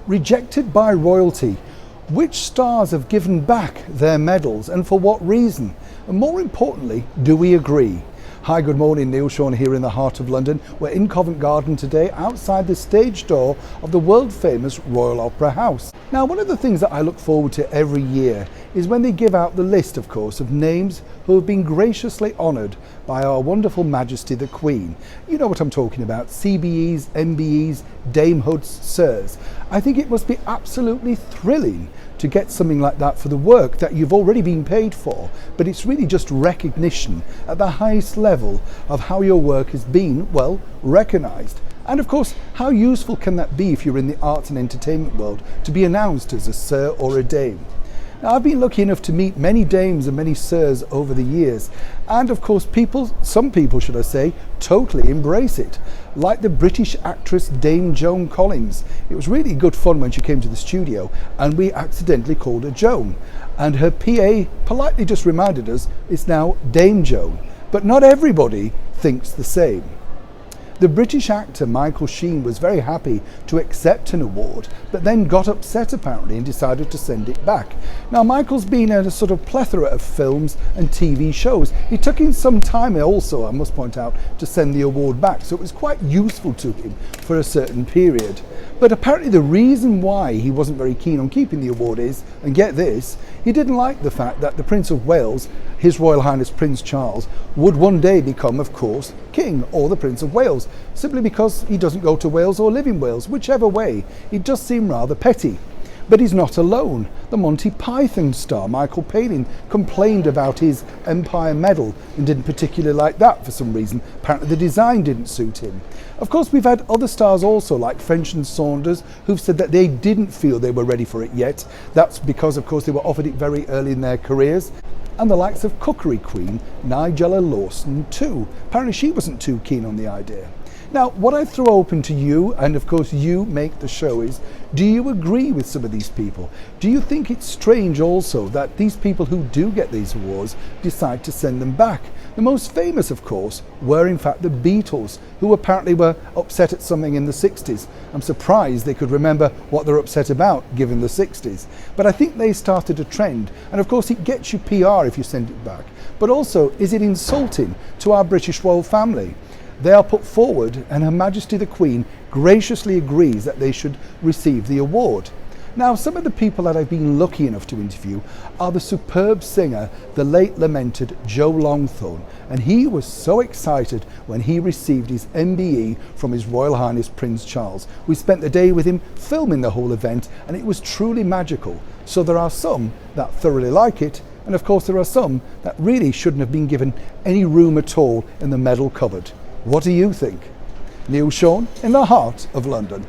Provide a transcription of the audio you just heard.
Rejected by royalty, which stars have given back their medals and for what reason? And more importantly, do we agree? Hi, good morning, Neil Sean here in the heart of London. We're in Covent Garden today outside the stage door of the world famous Royal Opera House. Now, one of the things that I look forward to every year is when they give out the list, of course, of names who have been graciously honoured by our wonderful Majesty the Queen. You know what I'm talking about, CBEs, MBEs, damehoods, sirs. I think it must be absolutely thrilling to get something like that for the work that you've already been paid for, but it's really just recognition at the highest level of how your work has been, well, recognised. And of course, how useful can that be if you're in the arts and entertainment world to be announced as a sir or a dame? Now, I've been lucky enough to meet many dames and many sirs over the years, and of course some people should I say, totally embrace it. Like the British actress Dame Joan Collins. It was really good fun when she came to the studio and we accidentally called her Joan, and her PA politely just reminded us it's now Dame Joan, but not everybody thinks the same. The British actor Michael Sheen was very happy to accept an award, but then got upset apparently and decided to send it back. Now, Michael's been in a sort of plethora of films and TV shows. It took him some time also, I must point out, to send the award back, so it was quite useful to him for a certain period. But apparently the reason why he wasn't very keen on keeping the award is, and get this, he didn't like the fact that the Prince of Wales, His Royal Highness Prince Charles, would one day become, of course, King or the Prince of Wales, simply because he doesn't go to Wales or live in Wales. Whichever way, it does seem rather petty. But he's not alone. The Monty Python star Michael Palin complained about his Empire medal and didn't particularly like that for some reason. Apparently the design didn't suit him. Of course, we've had other stars also, like French and Saunders, who've said that they didn't feel they were ready for it yet. That's because, of course, they were offered it very early in their careers. And the likes of Cookery Queen Nigella Lawson too. Apparently she wasn't too keen on the idea. Now, what I throw open to you, and of course you make the show, is do you agree with some of these people? Do you think it's strange also that these people who do get these awards decide to send them back? The most famous, of course, were in fact the Beatles, who apparently were upset at something in the 60s. I'm surprised they could remember what they're upset about, given the 60s. But I think they started a trend, and of course it gets you PR if you send it back. But also, is it insulting to our British royal family? They are put forward and Her Majesty the Queen graciously agrees that they should receive the award. Now, some of the people that I've been lucky enough to interview are the superb singer, the late lamented Joe Longthorne, and he was so excited when he received his MBE from His Royal Highness Prince Charles. We spent the day with him filming the whole event and it was truly magical. So there are some that thoroughly like it, and of course there are some that really shouldn't have been given any room at all in the medal cupboard. What do you think? Neil Sean in the heart of London.